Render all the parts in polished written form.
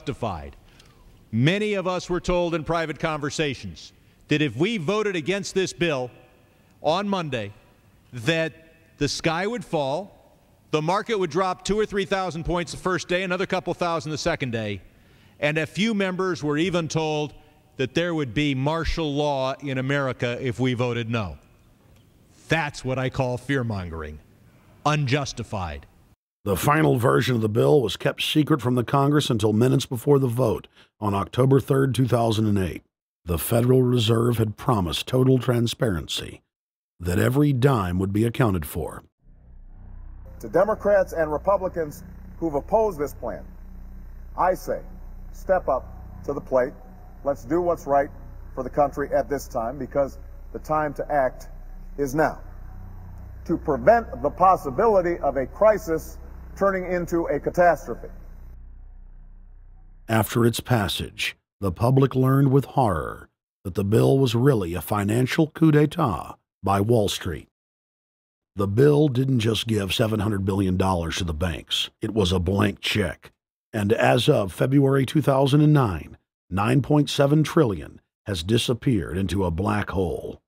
justified. Many of us were told in private conversations that if we voted against this bill on Monday, that the sky would fall, the market would drop 2,000 or 3,000 points the first day, another couple thousand the second day, and a few members were even told that there would be martial law in America if we voted no. That's what I call fear-mongering. Unjustified. The final version of the bill was kept secret from the Congress until minutes before the vote on October 3, 2008. The Federal Reserve had promised total transparency, that every dime would be accounted for. To Democrats and Republicans who've opposed this plan, I say, step up to the plate. Let's do what's right for the country at this time, because the time to act is now. To prevent the possibility of a crisis turning into a catastrophe. After its passage, the public learned with horror that the bill was really a financial coup d'etat by Wall Street. The bill didn't just give $700 billion to the banks. It was a blank check. And as of February 2009, $9.7 trillion has disappeared into a black hole.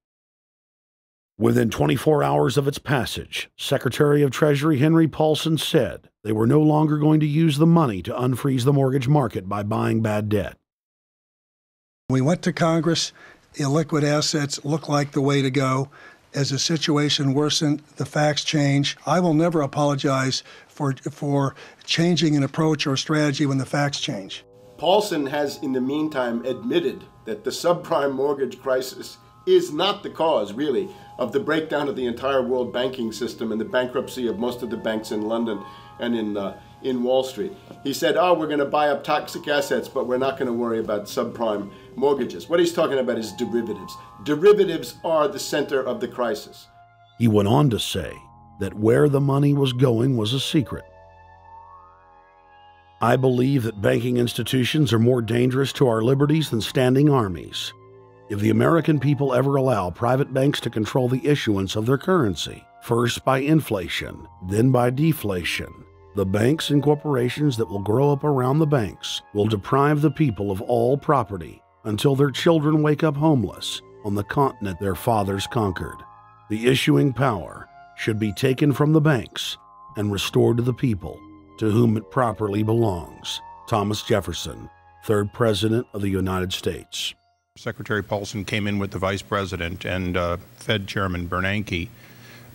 Within 24 hours of its passage, Secretary of Treasury Henry Paulson said they were no longer going to use the money to unfreeze the mortgage market by buying bad debt. We went to Congress. Illiquid assets look like the way to go. As the situation worsened, the facts change. I will never apologize for changing an approach or strategy when the facts change. Paulson has, in the meantime, admitted that the subprime mortgage crisis is not the cause, really, of the breakdown of the entire world banking system and the bankruptcy of most of the banks in London and in Wall Street. He said, we're going to buy up toxic assets, but we're not going to worry about subprime mortgages. What he's talking about is derivatives. Derivatives are the center of the crisis. He went on to say that where the money was going was a secret. I believe that banking institutions are more dangerous to our liberties than standing armies. If the American people ever allow private banks to control the issuance of their currency, first by inflation, then by deflation, the banks and corporations that will grow up around the banks will deprive the people of all property until their children wake up homeless on the continent their fathers conquered. The issuing power should be taken from the banks and restored to the people, to whom it properly belongs. Thomas Jefferson, 3rd President of the United States. Secretary Paulson came in with the Vice President and Fed Chairman Bernanke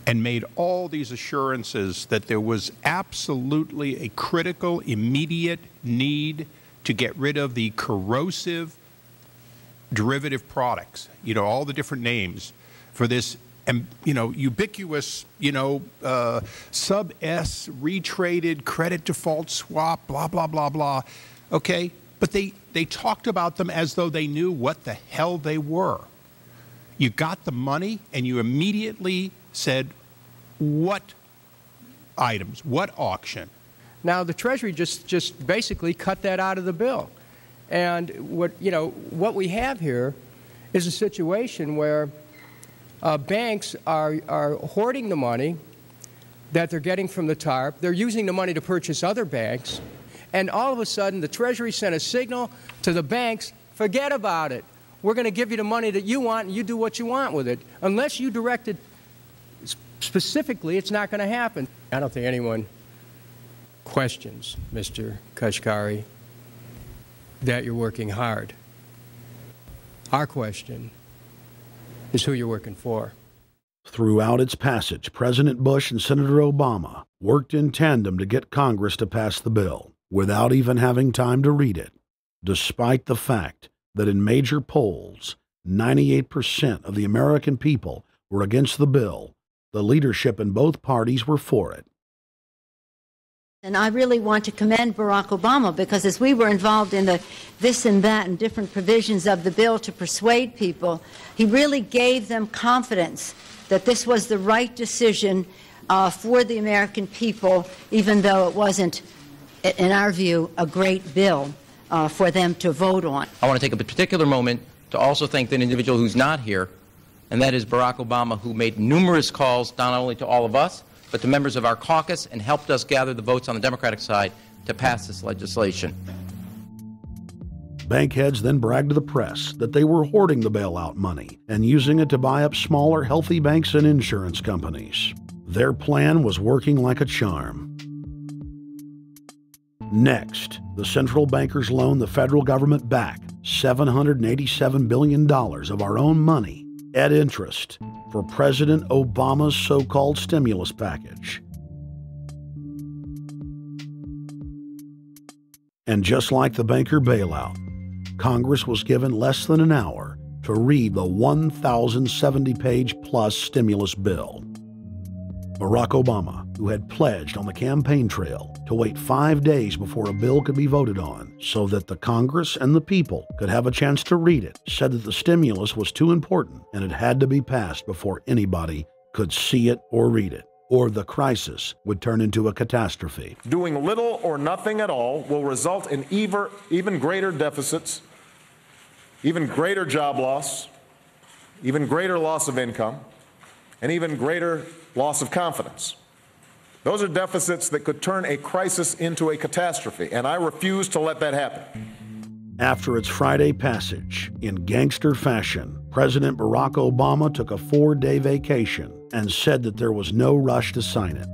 and made all these assurances that there was absolutely a critical, immediate need to get rid of the corrosive derivative products, all the different names for this, ubiquitous, sub-S retraded credit default swap, blah, blah, blah, blah. Okay? But they talked about them as though they knew what the hell they were. You got the money and you immediately said, what items, what auction? Now, the Treasury just basically cut that out of the bill. And what we have here is a situation where banks are hoarding the money that they're getting from the TARP. They're using the money to purchase other banks. And all of a sudden, the Treasury sent a signal to the banks, forget about it. We're going to give you the money that you want, and you do what you want with it. Unless you direct it specifically, it's not going to happen. I don't think anyone questions, Mr. Kashkari, that you're working hard. Our question is who you're working for. Throughout its passage, President Bush and Senator Obama worked in tandem to get Congress to pass the bill, without even having time to read it, despite the fact that in major polls, 98% of the American people were against the bill. The leadership in both parties were for it. And I really want to commend Barack Obama, because as we were involved in the this and that and different provisions of the bill to persuade people, he really gave them confidence that this was the right decision for the American people, even though it wasn't, in our view, a great bill for them to vote on. I want to take a particular moment to also thank an individual who's not here, and that is Barack Obama, who made numerous calls not only to all of us, but to members of our caucus, and helped us gather the votes on the Democratic side to pass this legislation. Bankheads then bragged to the press that they were hoarding the bailout money and using it to buy up smaller, healthy banks and insurance companies. Their plan was working like a charm. Next, the central bankers loaned the federal government back $787 billion of our own money at interest for President Obama's so-called stimulus package. And just like the banker bailout, Congress was given less than an hour to read the 1,070-page-plus stimulus bill. Barack Obama, who had pledged on the campaign trail to wait 5 days before a bill could be voted on so that the Congress and the people could have a chance to read it, said that the stimulus was too important and it had to be passed before anybody could see it or read it, or the crisis would turn into a catastrophe. Doing little or nothing at all will result in even greater deficits, even greater job loss, even greater loss of income, and even greater loss of confidence. Those are deficits that could turn a crisis into a catastrophe, and I refuse to let that happen. After its Friday passage, in gangster fashion, President Barack Obama took a 4-day vacation and said that there was no rush to sign it.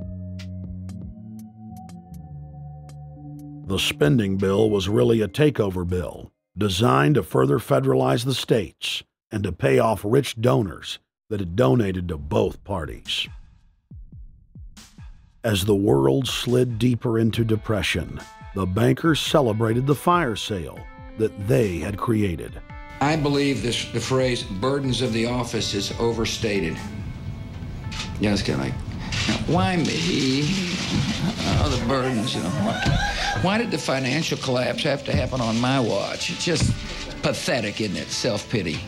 The spending bill was really a takeover bill, designed to further federalize the states and to pay off rich donors that had donated to both parties. As the world slid deeper into depression, the bankers celebrated the fire sale that they had created. I believe the phrase burdens of the office is overstated. Yeah, it's kind of like, why me? Oh, the burdens, you know. Why did the financial collapse have to happen on my watch? It's just pathetic, isn't it? Self-pity.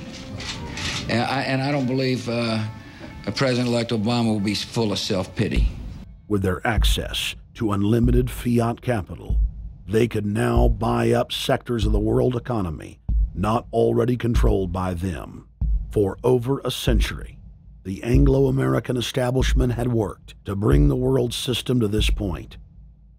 And I don't believe President-elect Obama will be full of self-pity. With their access to unlimited fiat capital, they could now buy up sectors of the world economy not already controlled by them. For over a century, the Anglo-American establishment had worked to bring the world system to this point: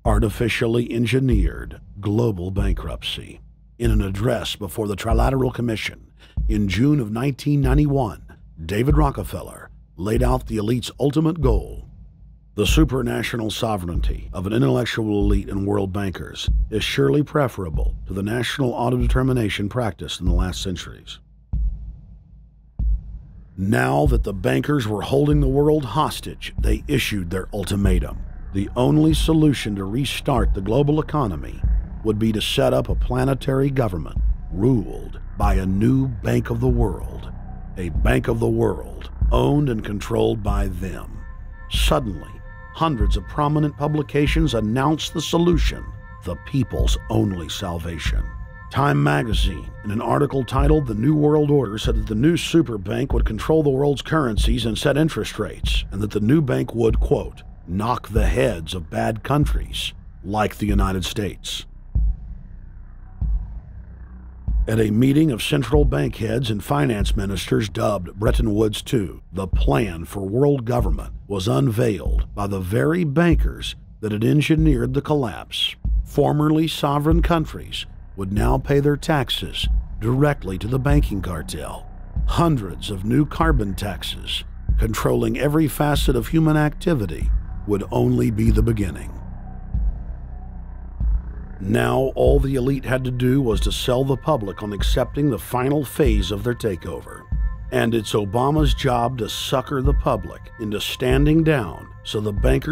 artificially engineered global bankruptcy. In an address before the Trilateral Commission in June of 1991, David Rockefeller laid out the elite's ultimate goal. The supranational sovereignty of an intellectual elite and world bankers is surely preferable to the national autodetermination practiced in the last centuries. Now that the bankers were holding the world hostage, they issued their ultimatum. The only solution to restart the global economy would be to set up a planetary government ruled by a new Bank of the World, a Bank of the World owned and controlled by them. Suddenly, hundreds of prominent publications announced the solution: the people's only salvation. Time magazine, in an article titled "The New World Order," said that the new super bank would control the world's currencies and set interest rates, and that the new bank would, quote, knock the heads of bad countries like the United States. At a meeting of central bank heads and finance ministers dubbed Bretton Woods II, the plan for world government was unveiled by the very bankers that had engineered the collapse. Formerly sovereign countries would now pay their taxes directly to the banking cartel. Hundreds of new carbon taxes, controlling every facet of human activity, would only be the beginning. Now all the elite had to do was to sell the public on accepting the final phase of their takeover. And it's Obama's job to sucker the public into standing down so the bankers